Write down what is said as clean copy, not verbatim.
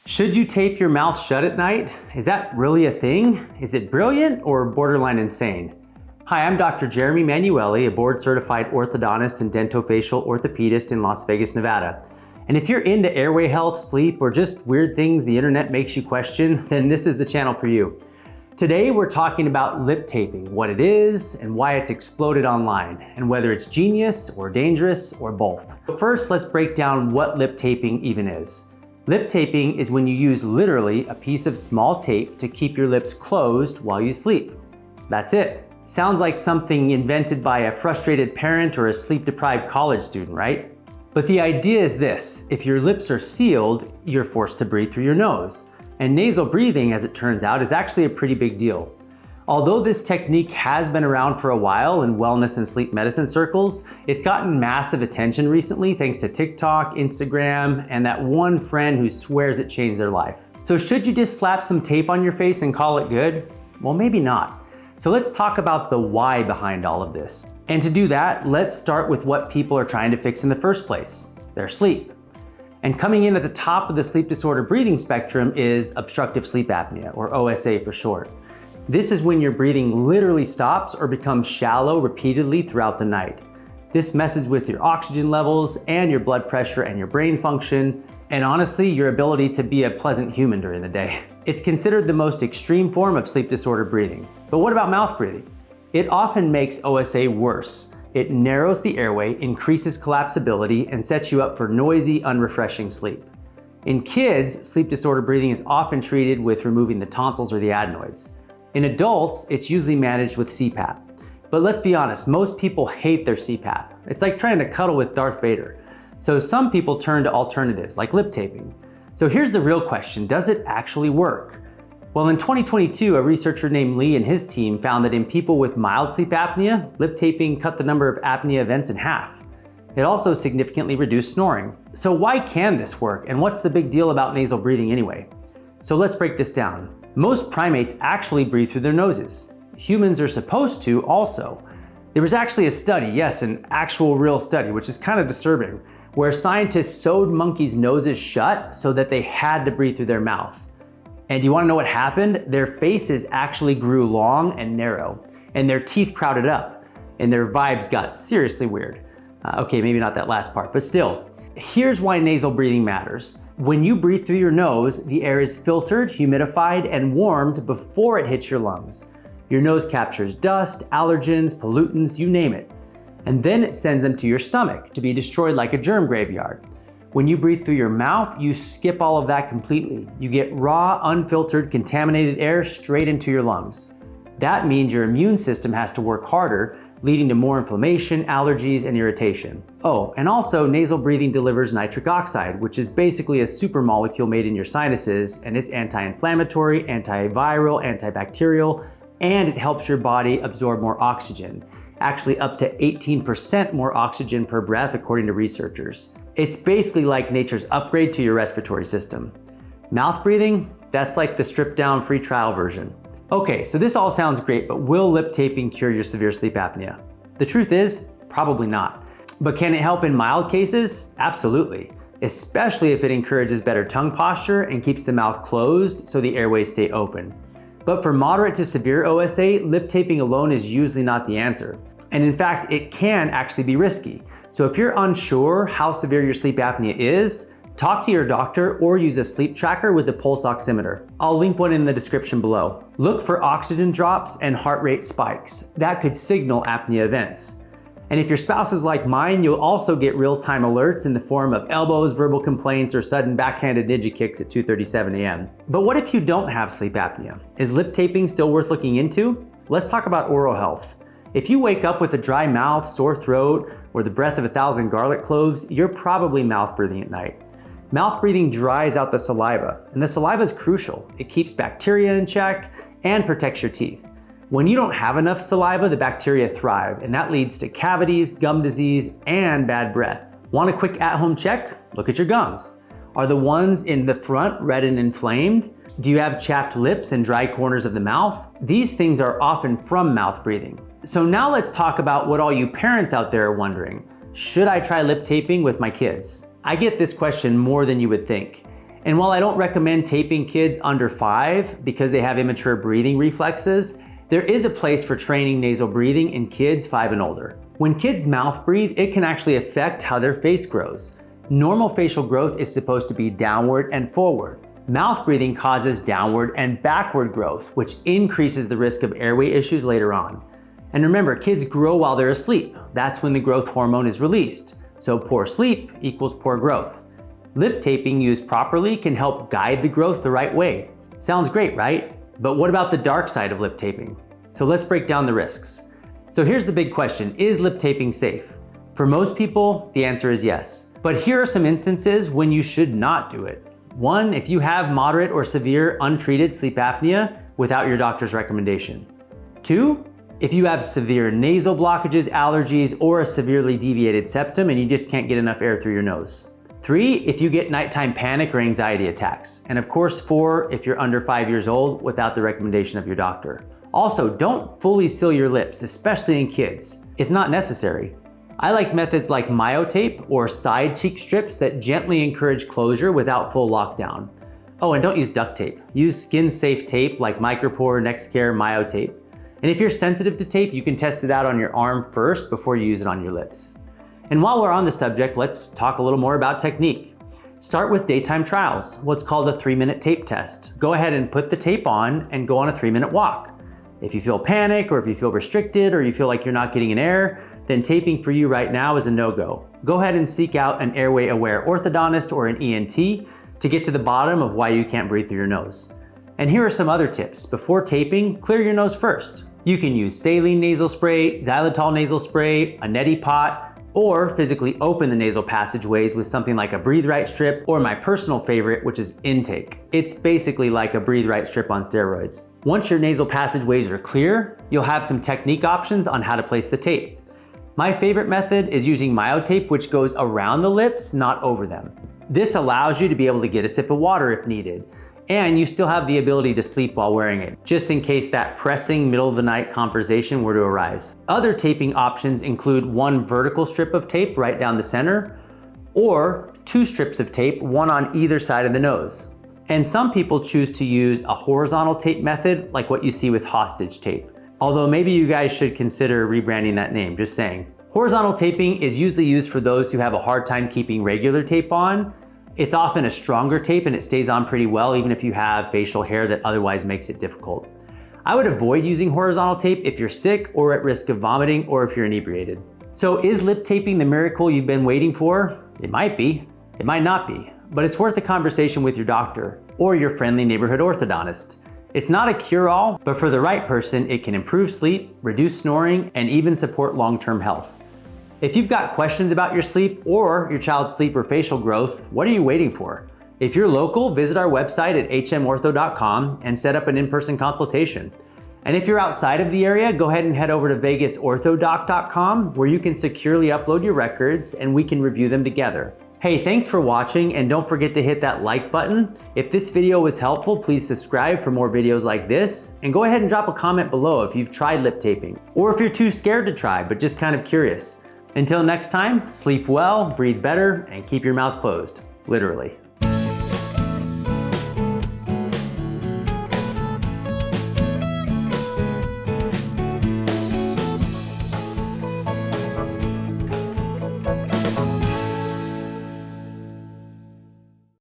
Should you tape your mouth shut at night? Is that really a thing? Is it brilliant or borderline insane? Hi, I'm Dr. Jeremy Manueli, a board-certified orthodontist and dentofacial orthopedist in Las Vegas, Nevada. And if you're into airway health, sleep, or just weird things the internet makes you question, then this is the channel for you. Today, we're talking about lip taping, what it is and why it's exploded online, and whether it's genius or dangerous or both. First, let's break down what lip taping even is. Lip taping is when you use literally a piece of small tape to keep your lips closed while you sleep. That's it. Sounds like something invented by a frustrated parent or a sleep-deprived college student, right? But the idea is this: if your lips are sealed, you're forced to breathe through your nose. And nasal breathing, as it turns out, is actually a pretty big deal. Although this technique has been around for a while in wellness and sleep medicine circles, it's gotten massive attention recently thanks to TikTok, Instagram, and that one friend who swears it changed their life. So should you just slap some tape on your face and call it good? Well, maybe not. So let's talk about the why behind all of this. And to do that, let's start with what people are trying to fix in the first place: their sleep. And coming in at the top of the sleep disorder breathing spectrum is obstructive sleep apnea, or OSA for short. This is when your breathing literally stops or becomes shallow repeatedly throughout the night. This messes with your oxygen levels and your blood pressure and your brain function, and honestly, your ability to be a pleasant human during the day. It's considered the most extreme form of sleep disorder breathing. But what about mouth breathing? It often makes OSA worse. It narrows the airway, increases collapsibility, and sets you up for noisy, unrefreshing sleep. In kids, sleep disorder breathing is often treated with removing the tonsils or the adenoids. In adults, it's usually managed with CPAP. But let's be honest, most people hate their CPAP. It's like trying to cuddle with Darth Vader. So some people turn to alternatives like lip taping. So here's the real question: does it actually work? Well, in 2022, a researcher named Lee and his team found that in people with mild sleep apnea, lip taping cut the number of apnea events in half. It also significantly reduced snoring. So why can this work, and what's the big deal about nasal breathing anyway? So let's break this down. Most primates actually breathe through their noses. Humans are supposed to also. There was actually a study, yes, an actual real study, which is kind of disturbing, where scientists sewed monkeys' noses shut so that they had to breathe through their mouth. And you want to know what happened? Their faces actually grew long and narrow, and their teeth crowded up, and their vibes got seriously weird. Okay, maybe not that last part, but still. Here's why nasal breathing matters. When you breathe through your nose, the air is filtered, humidified, and warmed before it hits your lungs. Your nose captures dust, allergens, pollutants, you name it. And then it sends them to your stomach to be destroyed like a germ graveyard. When you breathe through your mouth, you skip all of that completely. You get raw, unfiltered, contaminated air straight into your lungs. That means your immune system has to work harder, leading to more inflammation, allergies, and irritation. Oh, and also nasal breathing delivers nitric oxide, which is basically a super molecule made in your sinuses, and it's anti-inflammatory, antiviral, antibacterial, and it helps your body absorb more oxygen. Actually up to 18% more oxygen per breath, according to researchers. It's basically like nature's upgrade to your respiratory system. Mouth breathing, that's like the stripped down free trial version. Okay, so this all sounds great, but will lip taping cure your severe sleep apnea? The truth is, probably not. But can it help in mild cases? Absolutely. Especially if it encourages better tongue posture and keeps the mouth closed so the airways stay open. But for moderate to severe OSA, lip taping alone is usually not the answer. And in fact, it can actually be risky. So if you're unsure how severe your sleep apnea is, talk to your doctor or use a sleep tracker with a pulse oximeter. I'll link one in the description below. Look for oxygen drops and heart rate spikes. That could signal apnea events. And if your spouse is like mine, you'll also get real-time alerts in the form of elbows, verbal complaints, or sudden backhanded ninja kicks at 2:37 a.m. But what if you don't have sleep apnea? Is lip taping still worth looking into? Let's talk about oral health. If you wake up with a dry mouth, sore throat, or the breath of 1,000 garlic cloves, you're probably mouth breathing at night. Mouth breathing dries out the saliva, and the saliva is crucial. It keeps bacteria in check and protects your teeth. When you don't have enough saliva, the bacteria thrive, and that leads to cavities, gum disease, and bad breath. Want a quick at-home check? Look at your gums. Are the ones in the front red and inflamed? Do you have chapped lips and dry corners of the mouth? These things are often from mouth breathing. So now let's talk about what all you parents out there are wondering. Should I try lip taping with my kids? I get this question more than you would think. And while I don't recommend taping kids under 5 because they have immature breathing reflexes, there is a place for training nasal breathing in kids 5 and older. When kids mouth breathe, it can actually affect how their face grows. Normal facial growth is supposed to be downward and forward. Mouth breathing causes downward and backward growth, which increases the risk of airway issues later on. And remember, kids grow while they're asleep. That's when the growth hormone is released. So poor sleep equals poor growth. Lip taping used properly can help guide the growth the right way. Sounds great, right? But what about the dark side of lip taping? So let's break down the risks. So here's the big question, is lip taping safe? For most people, the answer is yes. But here are some instances when you should not do it. 1, if you have moderate or severe untreated sleep apnea without your doctor's recommendation. 2, if you have severe nasal blockages, allergies, or a severely deviated septum and you just can't get enough air through your nose. 3, if you get nighttime panic or anxiety attacks. And of course 4, if you're under 5 years old without the recommendation of your doctor. Also, don't fully seal your lips, especially in kids. It's not necessary. I like methods like myotape or side cheek strips that gently encourage closure without full lockdown. Oh, and don't use duct tape. Use skin-safe tape like Micropore, NextCare, myotape. And if you're sensitive to tape, you can test it out on your arm first before you use it on your lips. And while we're on the subject, let's talk a little more about technique. Start with daytime trials, what's called a 3-minute tape test. Go ahead and put the tape on and go on a 3-minute walk. If you feel panic or if you feel restricted or you feel like you're not getting in air, then taping for you right now is a no-go. Go ahead and seek out an airway-aware orthodontist or an ENT to get to the bottom of why you can't breathe through your nose. And here are some other tips. Before taping, clear your nose first. You can use saline nasal spray, xylitol nasal spray, a neti pot, or physically open the nasal passageways with something like a Breathe Right strip, or my personal favorite, which is Intake. It's basically like a Breathe Right strip on steroids. Once your nasal passageways are clear, you'll have some technique options on how to place the tape. My favorite method is using myotape, which goes around the lips, not over them. This allows you to be able to get a sip of water if needed, and you still have the ability to sleep while wearing it, just in case that pressing middle of the night conversation were to arise. Other taping options include 1 vertical strip of tape right down the center, or 2 strips of tape, 1 on either side of the nose. And some people choose to use a horizontal tape method, like what you see with hostage tape. Although maybe you guys should consider rebranding that name, just saying. Horizontal taping is usually used for those who have a hard time keeping regular tape on. It's often a stronger tape and it stays on pretty well even if you have facial hair that otherwise makes it difficult. I would avoid using horizontal tape if you're sick or at risk of vomiting or if you're inebriated. So is lip taping the miracle you've been waiting for? It might be, it might not be, but it's worth a conversation with your doctor or your friendly neighborhood orthodontist. It's not a cure-all, but for the right person, it can improve sleep, reduce snoring, and even support long-term health. If you've got questions about your sleep or your child's sleep or facial growth, what are you waiting for? If you're local, visit our website at hmortho.com and set up an in-person consultation. And if you're outside of the area, go ahead and head over to vegasorthodoc.com where you can securely upload your records and we can review them together. Hey, thanks for watching and don't forget to hit that like button. If this video was helpful, please subscribe for more videos like this and go ahead and drop a comment below if you've tried lip taping or if you're too scared to try but just kind of curious. Until next time, sleep well, breathe better, and keep your mouth closed, literally.